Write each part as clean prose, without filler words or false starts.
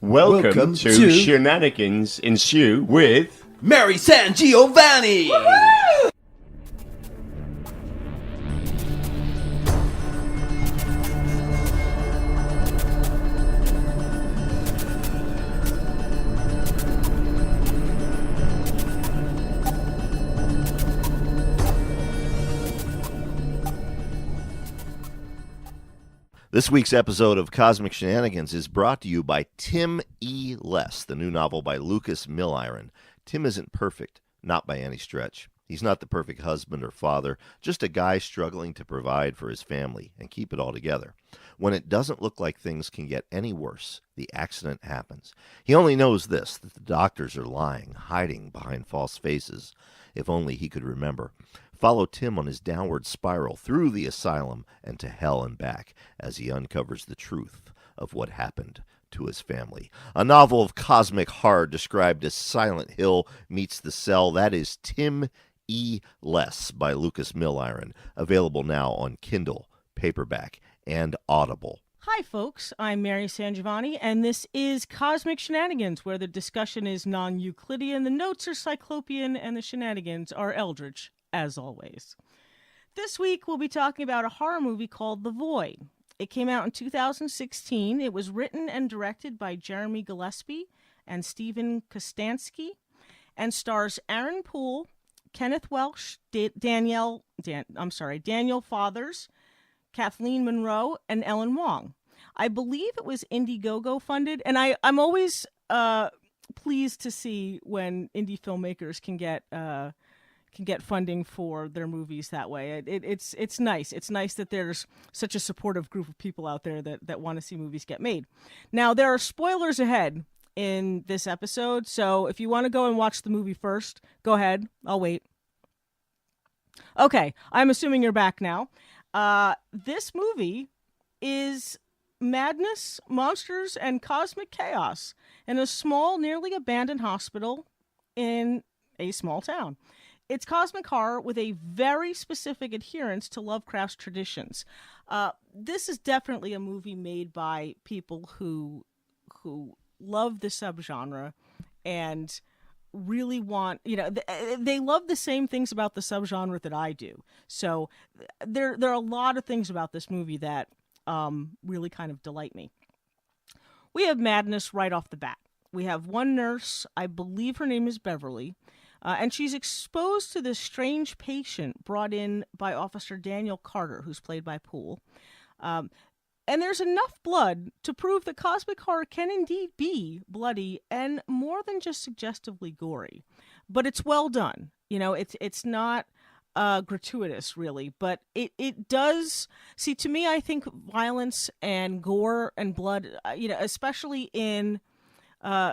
Welcome to Shenanigans Ensue with Mary SanGiovanni! This week's episode of Cosmic Shenanigans is brought to you by Tim E. Less, the new novel by Lucas Milliron. Tim isn't perfect, not by any stretch. He's not the perfect husband or father, just a guy struggling to provide for his family and keep it all together. When it doesn't look like things can get any worse, the accident happens. He only knows this, that the doctors are lying, hiding behind false faces. If only he could remember. Follow Tim on his downward spiral through the asylum and to hell and back as he uncovers the truth of what happened to his family. A novel of cosmic horror described as Silent Hill meets The Cell. That is Tim E. Less by Lucas Milliron. Available now on Kindle, paperback, and Audible. Hi, folks. I'm Mary SanGiovanni, and this is Cosmic Shenanigans, where the discussion is non-Euclidean, the notes are cyclopean, and the shenanigans are eldritch, as always. This week, we'll be talking about a horror movie called The Void. It came out in 2016. It was written and directed by Jeremy Gillespie and Stephen Kostansky, and stars Aaron Poole, Kenneth Welsh, Daniel Fathers, Kathleen Monroe, and Ellen Wong. I believe it was Indiegogo funded, and I'm always pleased to see when indie filmmakers can get funding for their movies that way. It's nice. It's nice that there's such a supportive group of people out there that want to see movies get made. Now, there are spoilers ahead in this episode, so if you want to go and watch the movie first, go ahead. I'll wait. Okay, I'm assuming you're back now. This movie is madness, monsters, and cosmic chaos in a small, nearly abandoned hospital in a small town. It's cosmic horror with a very specific adherence to Lovecraft's traditions. This is definitely a movie made by people who love the subgenre and really want, they love the same things about the subgenre that I do. So there are a lot of things about this movie that really kind of delight me. We have madness right off the bat. We have one nurse, I believe her name is Beverly, and she's exposed to this strange patient brought in by Officer Daniel Carter, who's played by Poole. And there's enough blood to prove that cosmic horror can indeed be bloody and more than just suggestively gory. But it's well done. It's not gratuitous, really. But it does... See, to me, I think violence and gore and blood, especially in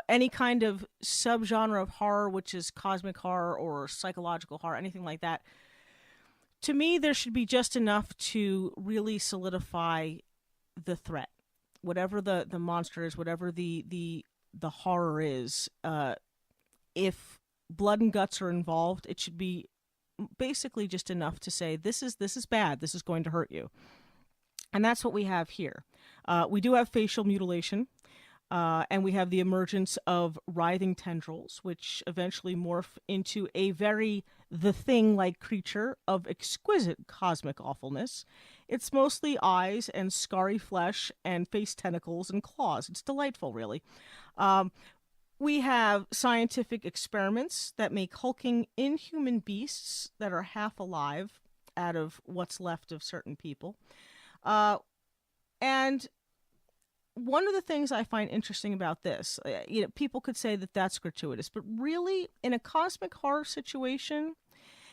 any kind of subgenre of horror, which is cosmic horror or psychological horror, anything like that, to me, there should be just enough to really solidify the threat, whatever the monster is, whatever the horror is. If blood and guts are involved, it should be basically just enough to say this is bad, this is going to hurt you. And that's what we have here. We do have facial mutilation, and we have the emergence of writhing tendrils, which eventually morph into a very The Thing-like creature of exquisite cosmic awfulness. It's mostly eyes and scarry flesh and face tentacles and claws. It's delightful, really. We have scientific experiments that make hulking inhuman beasts that are half alive out of what's left of certain people. And one of the things I find interesting about this, people could say that that's gratuitous, but really, in a cosmic horror situation,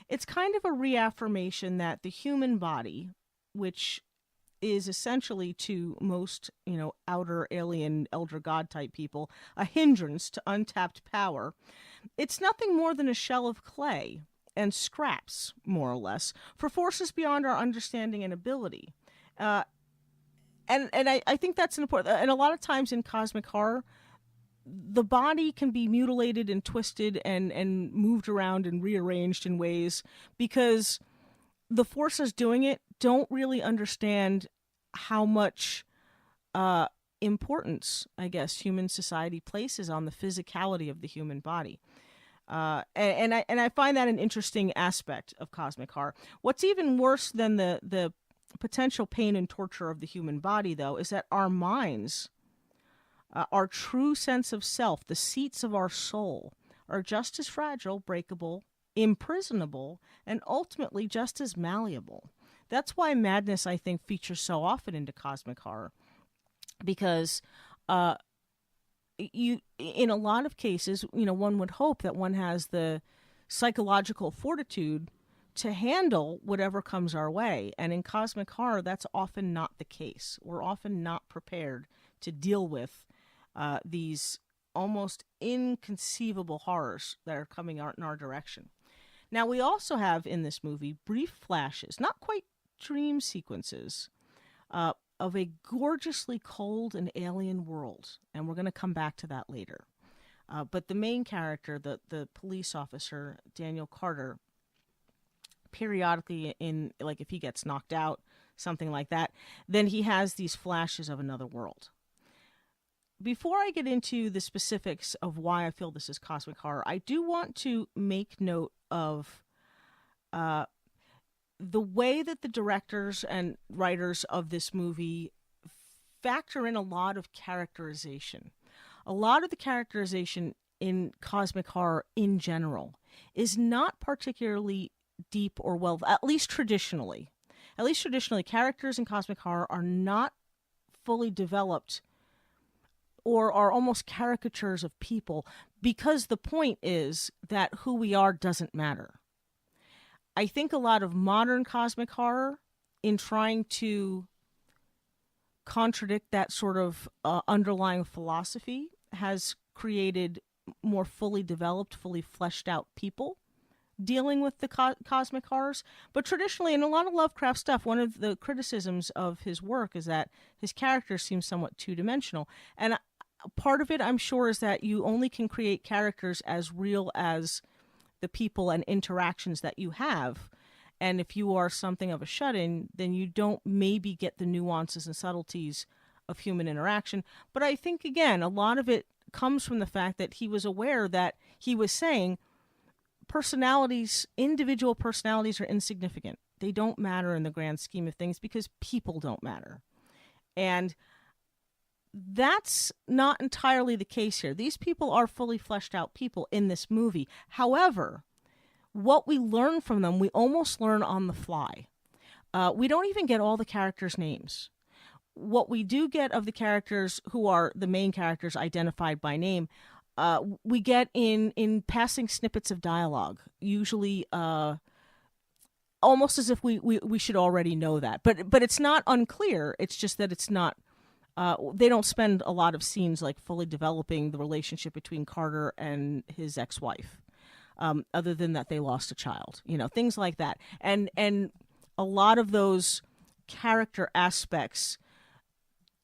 it's kind of a reaffirmation that the human body, which is essentially to most, outer alien elder god type people, a hindrance to untapped power. It's nothing more than a shell of clay and scraps, more or less, for forces beyond our understanding and ability. And I think that's important. And a lot of times in cosmic horror, the body can be mutilated and twisted and moved around and rearranged in ways because the forces doing it don't really understand how much importance, I guess, human society places on the physicality of the human body. And I find that an interesting aspect of cosmic horror. What's even worse than the potential pain and torture of the human body, though, is that our minds, our true sense of self, the seats of our soul, are just as fragile, breakable, imprisonable, and ultimately just as malleable. That's why madness, I think, features so often into cosmic horror, because in a lot of cases, one would hope that one has the psychological fortitude to handle whatever comes our way. And in cosmic horror, that's often not the case. We're often not prepared to deal with these almost inconceivable horrors that are coming out in our direction. Now, we also have in this movie brief flashes, not quite dream sequences, of a gorgeously cold and alien world. And we're going to come back to that later. But the main character, the police officer, Daniel Carter, periodically like if he gets knocked out, something like that, then he has these flashes of another world. Before I get into the specifics of why I feel this is cosmic horror, I do want to make note of the way that the directors and writers of this movie factor in a lot of characterization. A lot of the characterization in cosmic horror in general is not particularly deep or well, at least traditionally. At least traditionally, characters in cosmic horror are not fully developed or are almost caricatures of people, because the point is that who we are doesn't matter. I think a lot of modern cosmic horror, in trying to contradict that sort of underlying philosophy, has created more fully developed, fully fleshed out people dealing with the cosmic horrors. But traditionally, in a lot of Lovecraft stuff, one of the criticisms of his work is that his characters seem somewhat two-dimensional. And part of it, I'm sure, is that you only can create characters as real as the people and interactions that you have. And if you are something of a shut-in, then you don't maybe get the nuances and subtleties of human interaction. But I think, again, a lot of it comes from the fact that he was aware that he was saying individual personalities are insignificant. They don't matter in the grand scheme of things because people don't matter. And that's not entirely the case here. These people are fully fleshed out people in this movie. However, what we learn from them, we almost learn on the fly. We don't even get all the characters' names. What we do get of the characters who are the main characters identified by name, we get in passing snippets of dialogue, usually almost as if we should already know that. But it's not unclear. It's just that it's not. They don't spend a lot of scenes like fully developing the relationship between Carter and his ex-wife, other than that they lost a child, things like that. And a lot of those character aspects,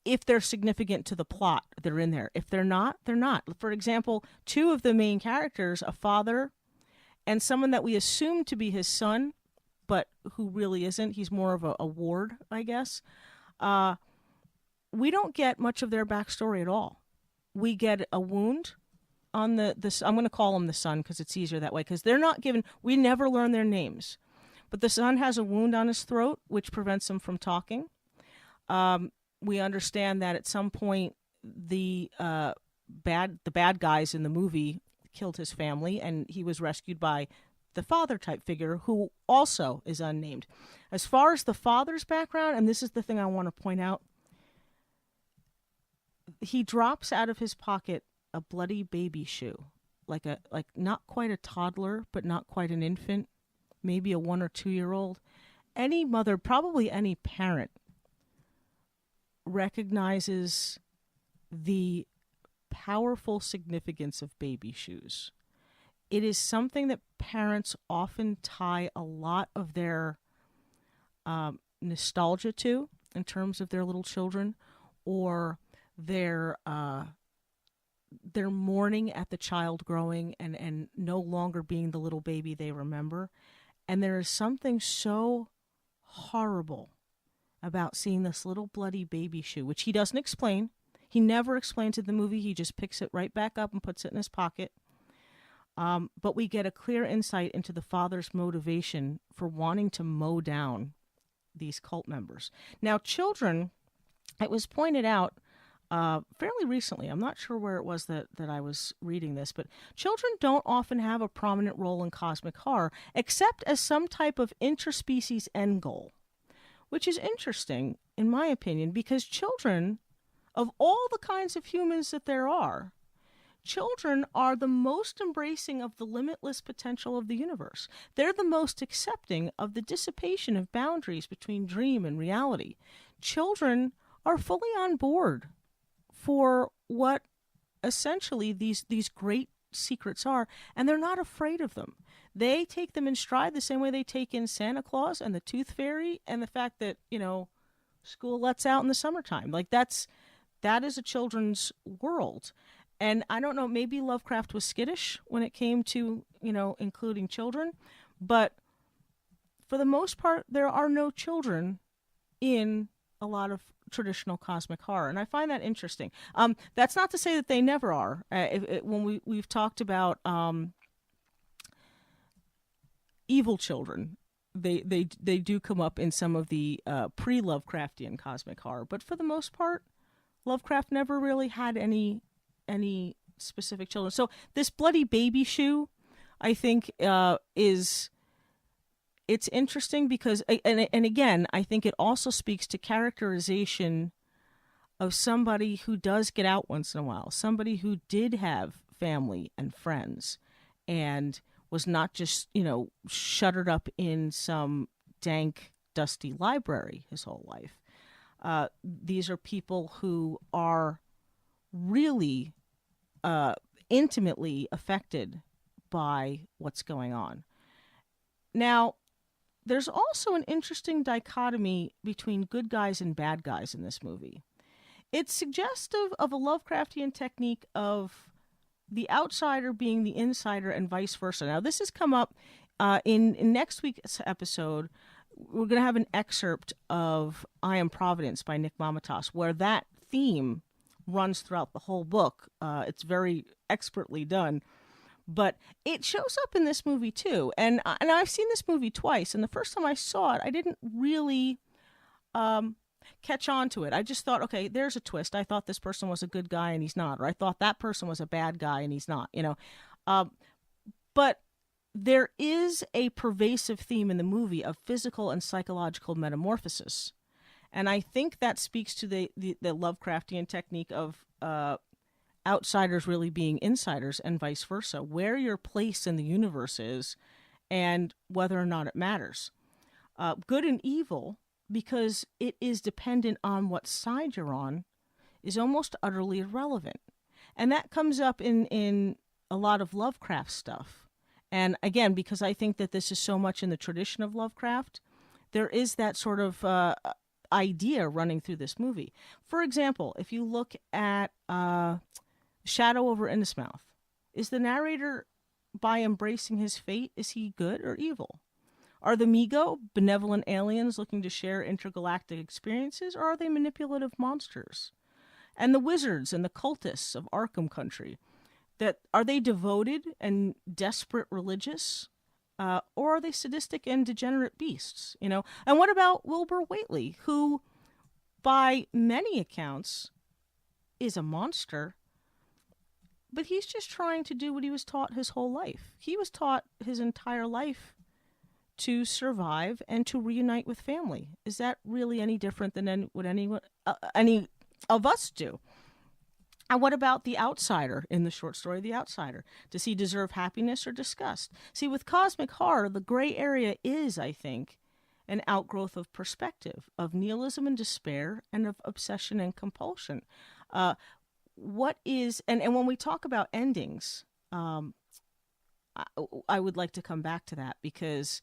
if they're significant to the plot, they're in there. If they're not, they're not. For example, two of the main characters, a father and someone that we assume to be his son, but who really isn't. He's more of a ward, I guess. We don't get much of their backstory at all. We get a wound on the I'm going to call him the son because it's easier that way, because they're not given, we never learn their names. But the son has a wound on his throat, which prevents him from talking. We understand that at some point the bad guys in the movie killed his family, and he was rescued by the father-type figure, who also is unnamed. As far as the father's background, and this is the thing I want to point out, he drops out of his pocket a bloody baby shoe, like not quite a toddler, but not quite an infant, maybe a 1 or 2 year old. Any mother, probably any parent, recognizes the powerful significance of baby shoes. It is something that parents often tie a lot of their nostalgia to in terms of their little children, or their mourning at the child growing and no longer being the little baby they remember. And there is something so horrible about seeing this little bloody baby shoe, which he doesn't explain. He never explains it in the movie. He just picks it right back up and puts it in his pocket. But we get a clear insight into the father's motivation for wanting to mow down these cult members. Now, children, it was pointed out fairly recently, I'm not sure where it was that I was reading this, but children don't often have a prominent role in cosmic horror, except as some type of interspecies end goal, which is interesting, in my opinion, because children, of all the kinds of humans that there are, children are the most embracing of the limitless potential of the universe. They're the most accepting of the dissipation of boundaries between dream and reality. Children are fully on board for what essentially these great secrets are, and they're not afraid of them. They take them in stride the same way they take in Santa Claus and the Tooth Fairy and the fact that, school lets out in the summertime. Like that is a children's world. And I don't know, maybe Lovecraft was skittish when it came to, including children, but for the most part, there are no children in a lot of traditional cosmic horror, and I find that interesting. That's not to say that they never are. When we've talked about evil children, they do come up in some of the pre-Lovecraftian cosmic horror, but for the most part, Lovecraft never really had any specific children. So this bloody baby shoe, I think, it's interesting because, and again, I think it also speaks to characterization of somebody who does get out once in a while, somebody who did have family and friends and was not just, shuttered up in some dank, dusty library his whole life. These are people who are really intimately affected by what's going on. Now, there's also an interesting dichotomy between good guys and bad guys in this movie. It's suggestive of a Lovecraftian technique of the outsider being the insider and vice versa. Now, this has come up in next week's episode. We're going to have an excerpt of I Am Providence by Nick Mamatas, where that theme runs throughout the whole book. It's very expertly done. But it shows up in this movie, too. And I've seen this movie twice. And the first time I saw it, I didn't really catch on to it. I just thought, okay, there's a twist. I thought this person was a good guy and he's not. Or I thought that person was a bad guy and he's not, But there is a pervasive theme in the movie of physical and psychological metamorphosis. And I think that speaks to the Lovecraftian technique of outsiders really being insiders and vice versa, where your place in the universe is and whether or not it matters. Good and evil, because it is dependent on what side you're on, is almost utterly irrelevant. And that comes up in a lot of Lovecraft stuff. And again, because I think that this is so much in the tradition of Lovecraft, there is that sort of idea running through this movie. For example, if you look at Shadow over Innismouth, is the narrator, by embracing his fate, is he good or evil? Are the Migo benevolent aliens looking to share intergalactic experiences, or are they manipulative monsters? And the wizards and the cultists of Arkham Country, are they devoted and desperate religious, or are they sadistic and degenerate beasts? And what about Wilbur Whately, who, by many accounts, is a monster? But he's just trying to do what he was taught his whole life. He was taught his entire life to survive and to reunite with family. Is that really any different than what any of us do? And what about the outsider in the short story, The Outsider? Does he deserve happiness or disgust? See, with cosmic horror, the gray area is, I think, an outgrowth of perspective, of nihilism and despair, and of obsession and compulsion. What is, and when we talk about endings, I would like to come back to that, because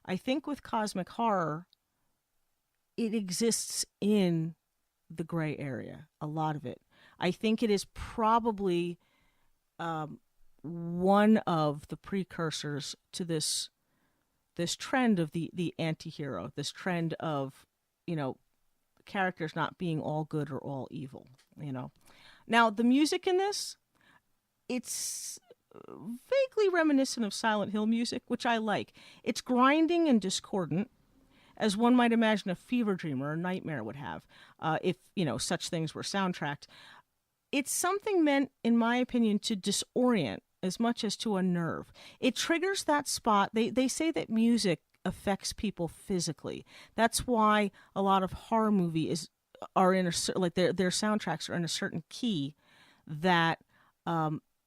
I think with cosmic horror, it exists in the gray area, a lot of it. I think it is probably one of the precursors to this trend of the anti-hero, this trend of, characters not being all good or all evil, Now, the music in this, it's vaguely reminiscent of Silent Hill music, which I like. It's grinding and discordant, as one might imagine a fever dream or a nightmare would have, if, such things were soundtracked. It's something meant, in my opinion, to disorient as much as to unnerve. It triggers that spot. They say that music affects people physically. That's why a lot of horror movies are in their soundtracks are in a certain key that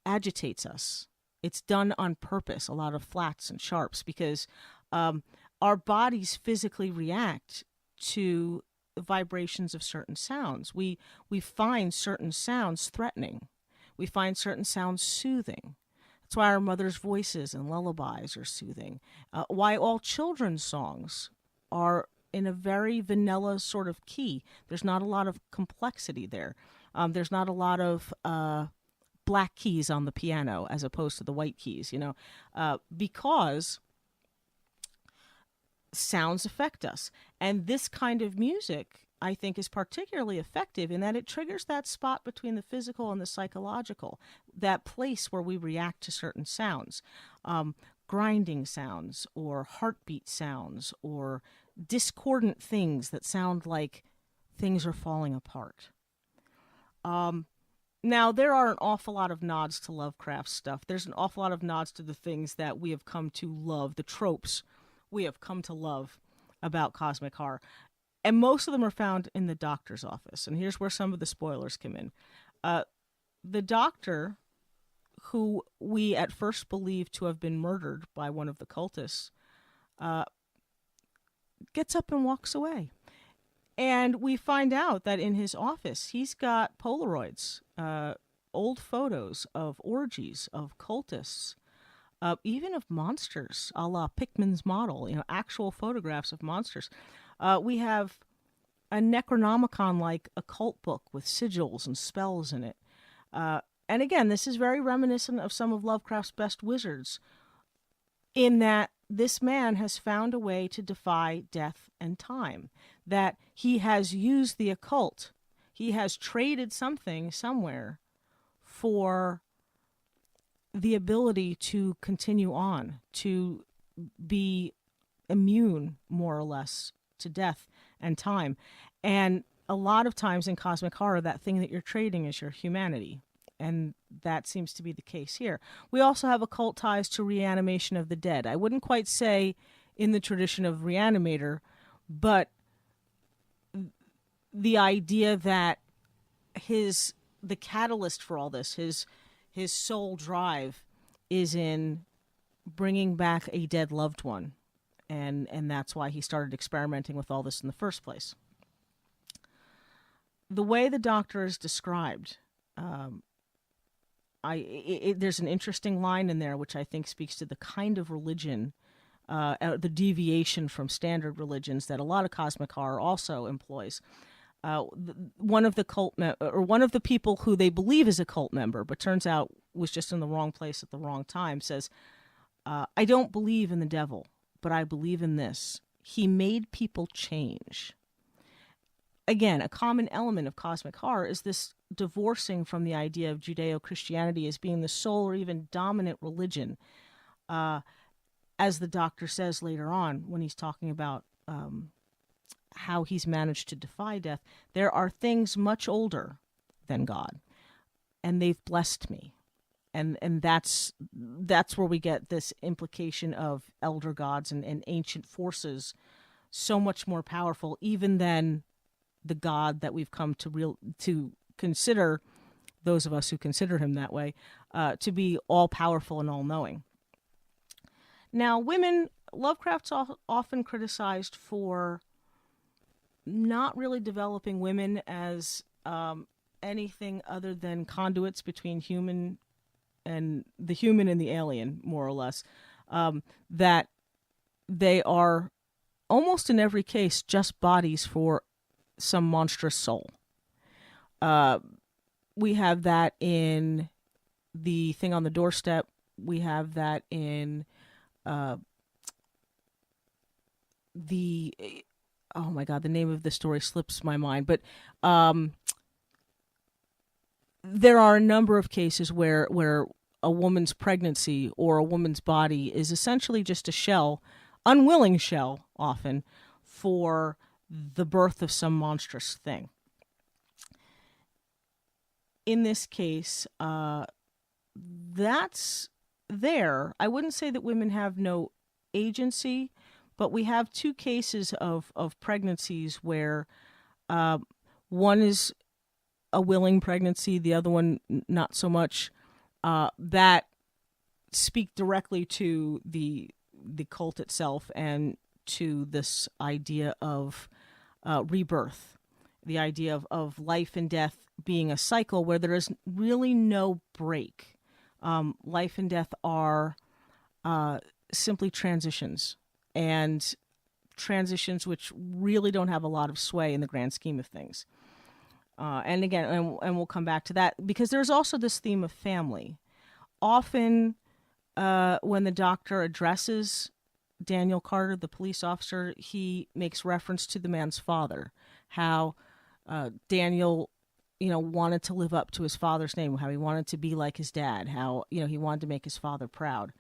agitates us. It's done on purpose, a lot of flats and sharps, because our bodies physically react to vibrations of certain sounds. We find certain sounds threatening. We find certain sounds soothing. That's why our mother's voices and lullabies are soothing. Why all children's songs are in a very vanilla sort of key. There's not a lot of complexity there. There's not a lot of black keys on the piano as opposed to the white keys, because sounds affect us. And this kind of music, I think, is particularly effective in that it triggers that spot between the physical and the psychological, that place where we react to certain sounds, grinding sounds or heartbeat sounds or discordant things that sound like things are falling apart. Now, there are an awful lot of nods to Lovecraft stuff. There's an awful lot of nods to the things that we have come to love, the tropes we have come to love about cosmic horror. And most of them are found in the doctor's office. And here's where some of the spoilers come in. The doctor, who we at first believed to have been murdered by one of the cultists, gets up and walks away. And we find out that in his office, he's got Polaroids, old photos of orgies, of cultists, even of monsters, a la Pickman's model, actual photographs of monsters. We have a Necronomicon-like occult book with sigils and spells in it. And again, this is very reminiscent of some of Lovecraft's best wizards, in that this man has found a way to defy death and time, that he has used the occult. He has traded something somewhere for the ability to continue on, to be immune, more or less, to death and time. And a lot of times in cosmic horror, that thing that you're trading is your humanity. And that seems to be the case here. We also have occult ties to reanimation of the dead. I wouldn't quite say in the tradition of Reanimator, but the idea that the catalyst for all this, his sole drive, is in bringing back a dead loved one. And that's why he started experimenting with all this in the first place. The way the doctor is described, there's an interesting line in there which I think speaks to the kind of religion, the deviation from standard religions that a lot of cosmic horror also employs. One of the people who they believe is a cult member, but turns out was just in the wrong place at the wrong time, says, "I don't believe in the devil, but I believe in this. He made people change." Again, a common element of cosmic horror is this divorcing from the idea of Judeo-Christianity as being the sole or even dominant religion, as the doctor says later on when he's talking about how he's managed to defy death. There are things much older than God, and they've blessed me. And that's where we get this implication of elder gods and ancient forces so much more powerful even than the God that we've come to consider, those of us who consider him that way, to be all-powerful and all-knowing. Now, women, Lovecraft's often criticized for not really developing women as anything other than conduits between the human and the alien, more or less, that they are almost in every case just bodies for some monstrous soul. We have that in The Thing on the Doorstep. We have that in oh my God, the name of the story slips my mind. But there are a number of cases where a woman's pregnancy or a woman's body is essentially just a shell, unwilling shell often, for the birth of some monstrous thing. In this case, that's there. I wouldn't say that women have no agency, but we have two cases of pregnancies where one is a willing pregnancy, the other one not so much, that speak directly to the cult itself and to this idea of rebirth, the idea of life and death being a cycle where there is really no break. Life and death are simply transitions, and transitions which really don't have a lot of sway in the grand scheme of things. And again, and we'll come back to that, because there's also this theme of family. Often when the doctor addresses Daniel Carter, the police officer, he makes reference to the man's father, how Daniel, wanted to live up to his father's name, how he wanted to be like his dad, how, he wanted to make his father proud.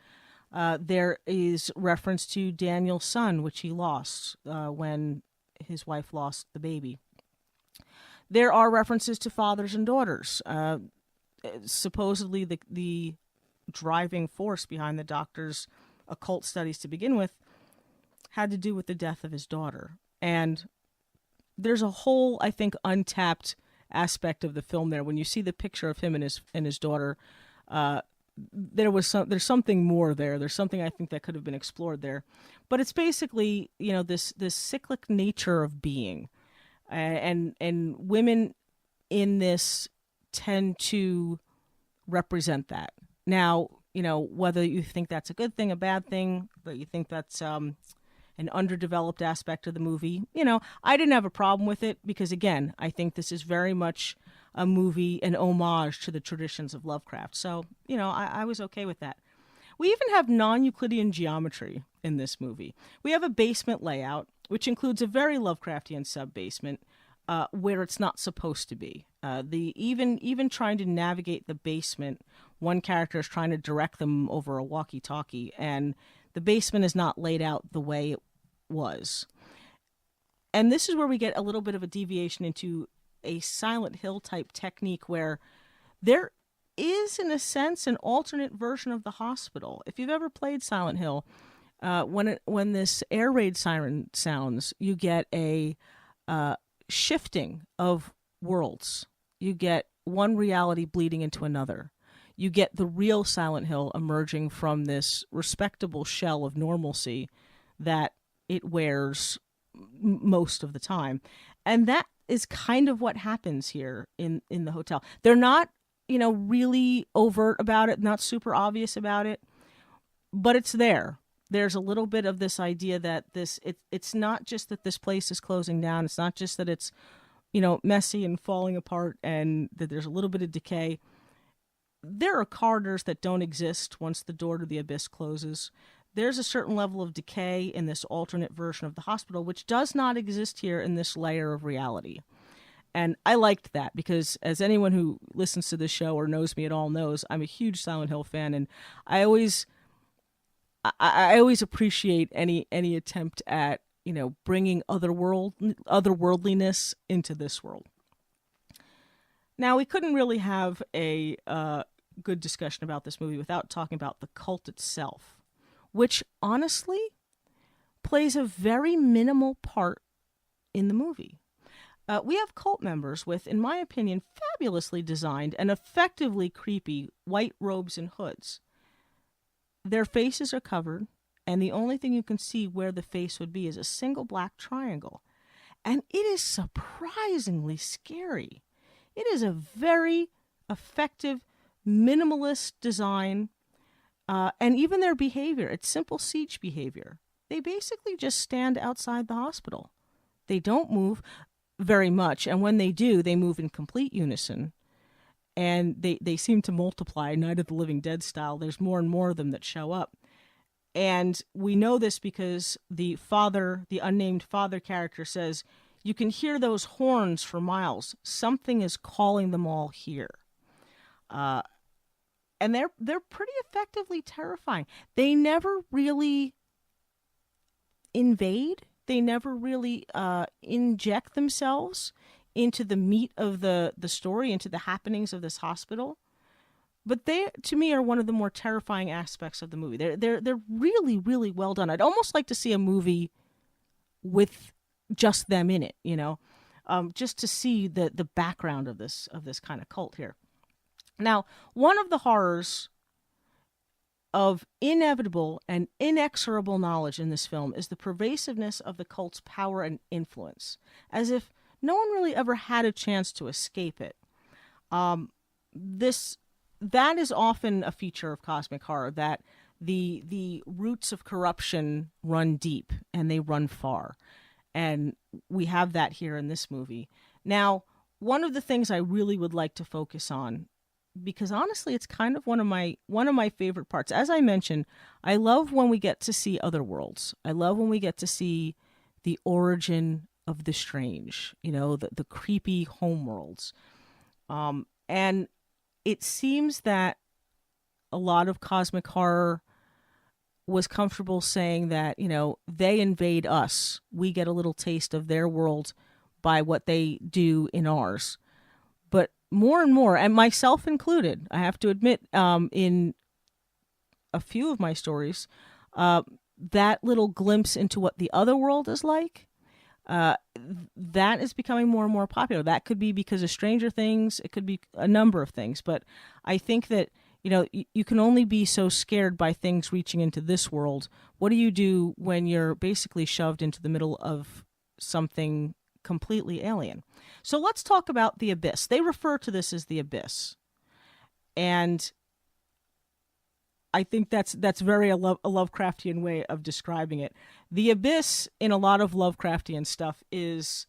There is reference to Daniel's son, which he lost when his wife lost the baby. There are references to fathers and daughters. Supposedly the driving force behind the doctor's occult studies to begin with had to do with the death of his daughter. And there's a whole, I think, untapped aspect of the film there. When you see the picture of him and his daughter, there's something more there. There's something I think that could have been explored there. But it's basically, this cyclic nature of being. And women in this tend to represent that. Now, whether you think that's a good thing, a bad thing, but you think that's an underdeveloped aspect of the movie, I didn't have a problem with it because, again, I think this is very much a movie, an homage to the traditions of Lovecraft. So, I was okay with that. We even have non-Euclidean geometry in this movie. We have a basement layout, which includes a very Lovecraftian sub-basement where it's not supposed to be. Even trying to navigate the basement, one character is trying to direct them over a walkie-talkie, and the basement is not laid out the way it was. And this is where we get a little bit of a deviation into a Silent Hill type technique where there is, in a sense, an alternate version of the hospital. If you've ever played Silent Hill, when this air raid siren sounds, you get a shifting of worlds. You get one reality bleeding into another. You get the real Silent Hill emerging from this respectable shell of normalcy that it wears most of the time. And that is kind of what happens here in the hotel. They're not, really overt about it, not super obvious about it, but it's there. There's a little bit of this idea that it's not just that this place is closing down. It's not just that it's, messy and falling apart and that there's a little bit of decay. There are corridors that don't exist once the door to the abyss closes. There's a certain level of decay in this alternate version of the hospital, which does not exist here in this layer of reality. And I liked that because, as anyone who listens to this show or knows me at all knows, I'm a huge Silent Hill fan, and I always appreciate any attempt at bringing otherworldliness into this world. Now, we couldn't really have a good discussion about this movie without talking about the cult itself, which honestly plays a very minimal part in the movie. We have cult members with, in my opinion, fabulously designed and effectively creepy white robes and hoods. Their faces are covered, and the only thing you can see where the face would be is a single black triangle. And it is surprisingly scary. It is a very effective, minimalist design, and even their behavior, it's simple siege behavior. They basically just stand outside the hospital. They don't move very much, and when they do, they move in complete unison. And they seem to multiply, Night of the Living Dead style. There's more and more of them that show up. And we know this because the unnamed father character says, "You can hear those horns for miles. Something is calling them all here." And they're pretty effectively terrifying. They never really invade. They never really inject themselves into the meat of the story, into the happenings of this hospital. But they, to me, are one of the more terrifying aspects of the movie. They're really, really well done. I'd almost like to see a movie with just them in it, just to see the background of this kind of cult here. Now, one of the horrors of inevitable and inexorable knowledge in this film is the pervasiveness of the cult's power and influence, as if no one really ever had a chance to escape it. That is often a feature of cosmic horror, that the roots of corruption run deep and they run far. And we have that here in this movie. Now, one of the things I really would like to focus on, because honestly it's kind of one of my favorite parts. As I mentioned, I love when we get to see other worlds. I love when we get to see the origin of the strange, the creepy homeworlds. And it seems that a lot of cosmic horror was comfortable saying that, they invade us. We get a little taste of their world by what they do in ours. But more and more, and myself included, I have to admit, in a few of my stories, that little glimpse into what the other world is like, that is becoming more and more popular. That could be because of Stranger Things. It could be a number of things. But I think that, you can only be so scared by things reaching into this world. What do you do when you're basically shoved into the middle of something completely alien? So let's talk about the abyss. They refer to this as the abyss. And I think that's very a Lovecraftian way of describing it. The abyss in a lot of Lovecraftian stuff is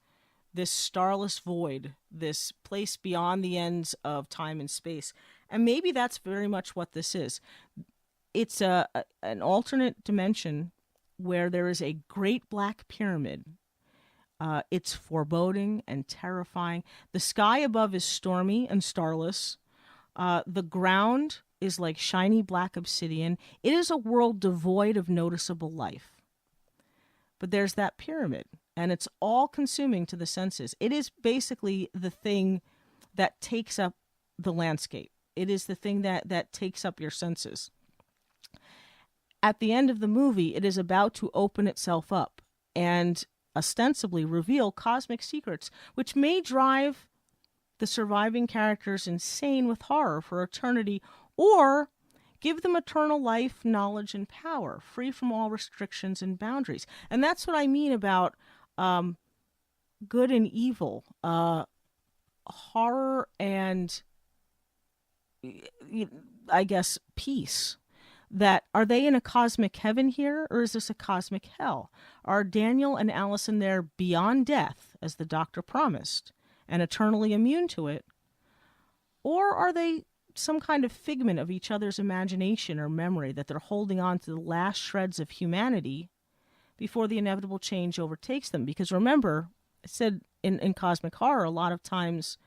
this starless void, this place beyond the ends of time and space. And maybe that's very much what this is. It's an alternate dimension where there is a great black pyramid. It's foreboding and terrifying. The sky above is stormy and starless. The ground is like shiny black obsidian. It is a world devoid of noticeable life. But there's that pyramid, and it's all-consuming to the senses. It is basically the thing that takes up the landscape. It is the thing that takes up your senses. At the end of the movie, it is about to open itself up and ostensibly reveal cosmic secrets, which may drive the surviving characters insane with horror for eternity, or give them eternal life, knowledge, and power, free from all restrictions and boundaries. And that's what I mean about good and evil, horror and, I guess, peace. That are they in a cosmic heaven here, or is this a cosmic hell? Are Daniel and Allison there beyond death, as the doctor promised, and eternally immune to it? Or are they some kind of figment of each other's imagination or memory, that they're holding on to the last shreds of humanity before the inevitable change overtakes them? Because remember, I said in cosmic horror, a lot of times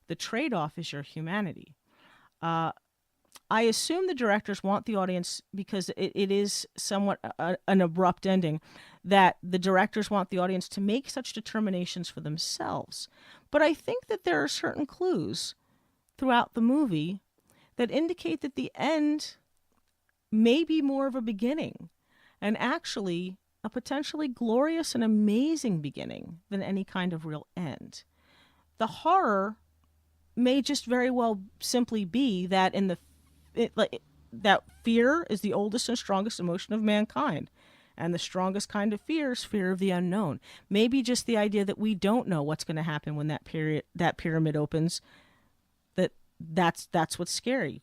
the trade-off is your humanity. I assume the directors want the audience, because it is somewhat an abrupt ending, that the directors want the audience to make such determinations for themselves. But I think that there are certain clues throughout the movie that indicate that the end may be more of a beginning, and actually a potentially glorious and amazing beginning than any kind of real end. The horror may just very well simply be that that fear is the oldest and strongest emotion of mankind. And the strongest kind of fear is fear of the unknown. Maybe just the idea that we don't know what's going to happen when that pyramid opens. That's what's scary.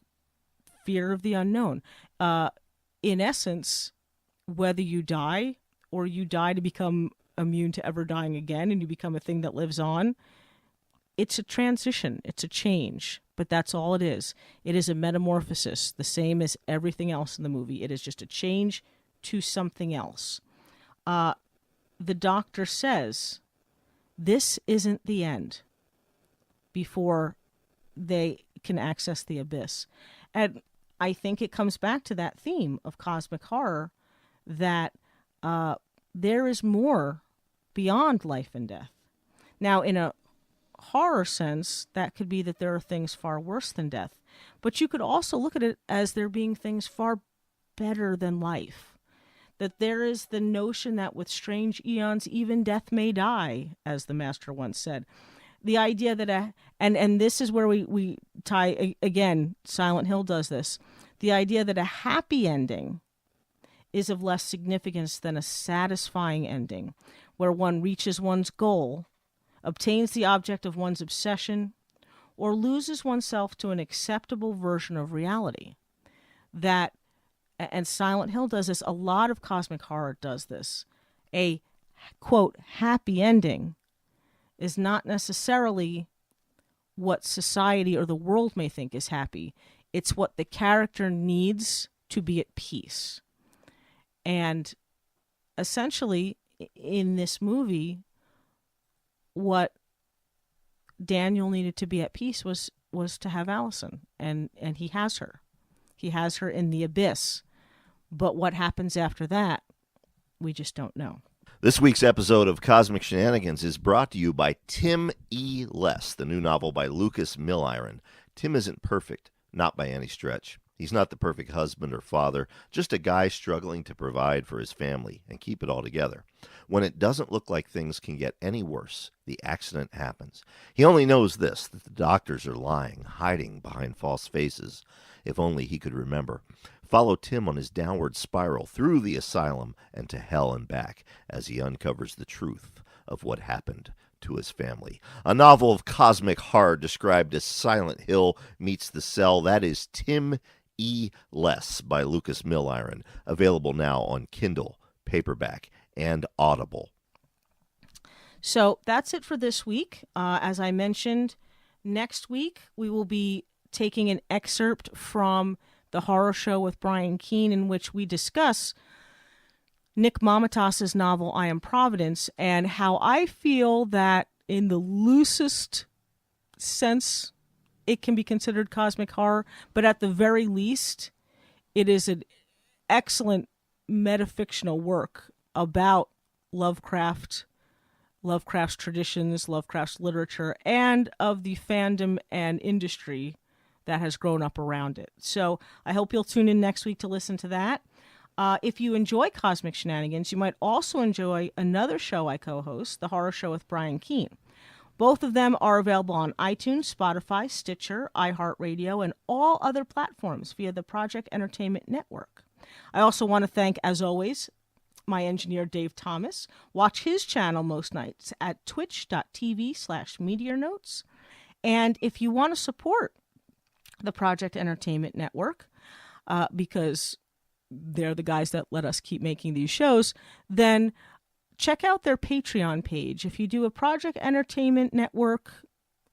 Fear of the unknown. In essence, whether you die or you die to become immune to ever dying again and you become a thing that lives on, it's a transition. It's a change. But that's all it is. It is a metamorphosis, the same as everything else in the movie. It is just a change to something else. The doctor says, this isn't the end, before they can access the abyss. And I think it comes back to that theme of cosmic horror, that there is more beyond life and death. Now, in a horror sense, that could be that there are things far worse than death. But you could also look at it as there being things far better than life. That there is the notion that with strange eons, even death may die, as the master once said. The idea that and this is where we tie, again, Silent Hill does this. The idea that a happy ending is of less significance than a satisfying ending, where one reaches one's goal, obtains the object of one's obsession, or loses oneself to an acceptable version of reality. That, and Silent Hill does this, a lot of cosmic horror does this. A, quote, happy ending is not necessarily what society or the world may think is happy. It's what the character needs to be at peace. And essentially, in this movie, what Daniel needed to be at peace was to have Allison, and he has her. He has her in the abyss. But what happens after that, we just don't know. This week's episode of Cosmic Shenanigans is brought to you by Tim E. Less, the new novel by Lucas Milliron. Tim isn't perfect, not by any stretch. He's not the perfect husband or father, just a guy struggling to provide for his family and keep it all together. When it doesn't look like things can get any worse, the accident happens. He only knows this, that the doctors are lying, hiding behind false faces. If only he could remember. Follow Tim on his downward spiral through the asylum and to hell and back as he uncovers the truth of what happened to his family. A novel of cosmic horror described as Silent Hill meets The Cell. That is Tim E. Less by Lucas Milliron, available now on Kindle, paperback, and Audible. So that's it for this week. As I mentioned, next week we will be taking an excerpt from The Horror Show with Brian Keene, in which we discuss Nick Mamatas's novel I Am Providence, and how I feel that in the loosest sense it can be considered cosmic horror, but at the very least it is an excellent metafictional work about Lovecraft's traditions, Lovecraft's literature, and of the fandom and industry that has grown up around it. So I hope you'll tune in next week to listen to that. If you enjoy Cosmic Shenanigans, you might also enjoy another show I co-host, The Horror Show with Brian Keene. Both of them are available on iTunes, Spotify, Stitcher, iHeartRadio, and all other platforms via the Project Entertainment Network. I also want to thank, as always, my engineer, Dave Thomas. Watch his channel most nights at twitch.tv/MeteorNotes. And if you want to support the Project Entertainment Network, because they're the guys that let us keep making these shows, then check out their Patreon page. If you do a Project Entertainment Network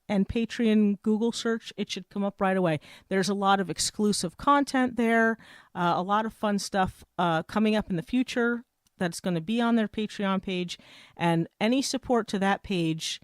and Patreon Google search, it should come up right away. There's a lot of exclusive content there, a lot of fun stuff coming up in the future that's going to be on their Patreon page, and any support to that page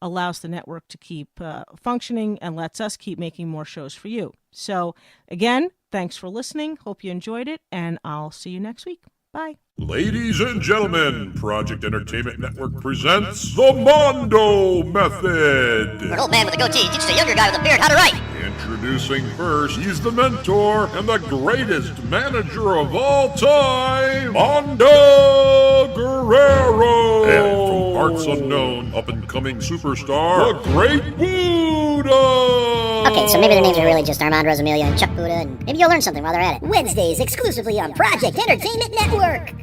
allows the network to keep functioning and lets us keep making more shows for you. So, again, thanks for listening. Hope you enjoyed it, and I'll see you next week. Bye. Ladies and gentlemen, Project Entertainment Network presents The Mondo Method. An old man with a goatee teaches a younger guy with a beard how to write. Introducing first, he's the mentor and the greatest manager of all time, Mondo Guerrero. And from parts unknown, up-and-coming superstar, the Great Buddha. Okay, so maybe their names are really just Armand Rosamelia and Chuck Buddha, and maybe you'll learn something while they're at it. Wednesdays, exclusively on Project Entertainment Network.